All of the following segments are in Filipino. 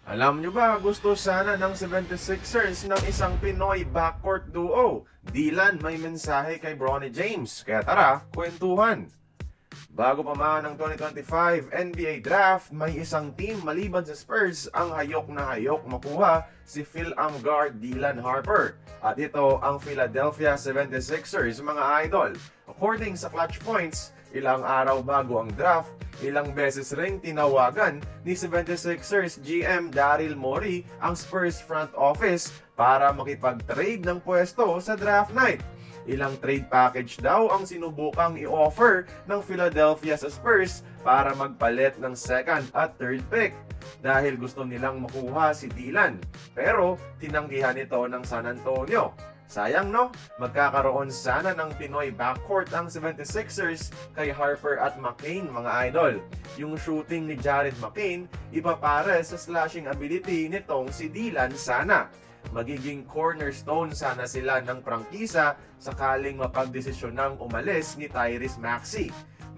Alam nyo ba, gusto sana ng 76ers ng isang Pinoy backcourt duo. Dylan may mensahe kay Bronny James, kaya tara, kwentuhan. Bago pa man ang 2025 NBA Draft, may isang team maliban sa Spurs ang hayok na hayok makuha si Phil-Am-Guard Dylan Harper. At ito ang Philadelphia 76ers, mga idol. According sa Clutch Points, ilang araw bago ang draft, ilang beses ring tinawagan ni 76ers GM Daryl Morey ang Spurs front office para makipag-trade ng pwesto sa draft night. Ilang trade package daw ang sinubukang i-offer ng Philadelphia sa Spurs para magpalit ng second at third pick dahil gusto nilang makuha si Dylan. Pero tinanggihan ito ng San Antonio. Sayang no, magkakaroon sana ng Pinoy backcourt ang 76ers kay Harper at McCain, mga idol. Yung shooting ni Jared McCain, ipapare sa slashing ability nitong si Dylan sana. Magiging cornerstone sana sila ng prangkisa sakaling mapagdesisyon ng umalis ni Tyrese Maxey.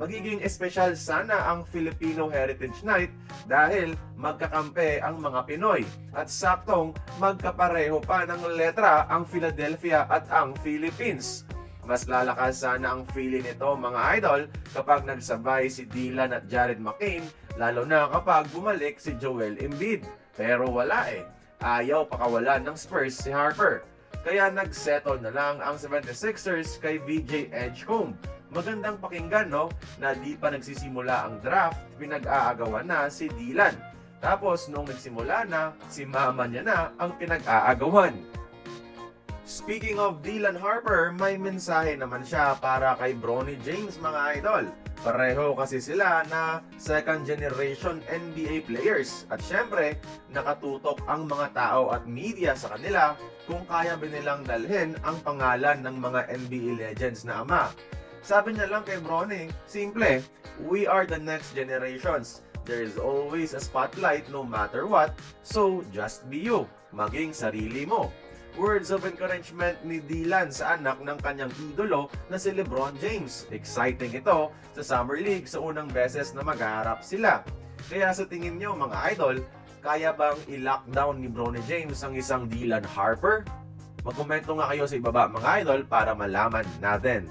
Magiging espesyal sana ang Filipino Heritage Night dahil magkakampi ang mga Pinoy at saktong magkapareho pa ng letra ang Philadelphia at ang Philippines. Mas lalakas sana ang feeling nito, mga idol, kapag nagsabay si Dylan at Jared McCain, lalo na kapag bumalik si Joel Embiid. Pero wala eh. Ayaw pakawalan ng Spurs si Harper. Kaya nagsettle na lang ang 76ers kay VJ Edgecombe. Magandang pakinggan no, na di pa nagsisimula ang draft, pinag-aagawan na si Dylan. Tapos nung nagsimula na, si mama niya na ang pinag-aagawan. Speaking of Dylan Harper, may mensahe naman siya para kay Bronny James, mga idol. Pareho kasi sila na second generation NBA players. At syempre, nakatutok ang mga tao at media sa kanila kung kaya ba nilang dalhin ang pangalan ng mga NBA legends na ama. Sabi niya lang kay Bronny, simple, we are the next generations. There is always a spotlight no matter what, so just be you, maging sarili mo. Words of encouragement ni Dylan sa anak ng kanyang idolo na si LeBron James. Exciting ito sa Summer League sa unang beses na maghaharap sila. Kaya sa tingin nyo, mga idol, kaya bang i-lockdown ni Bronny James ang isang Dylan Harper? Magkomento nga kayo sa ibaba, mga idol, para malaman natin.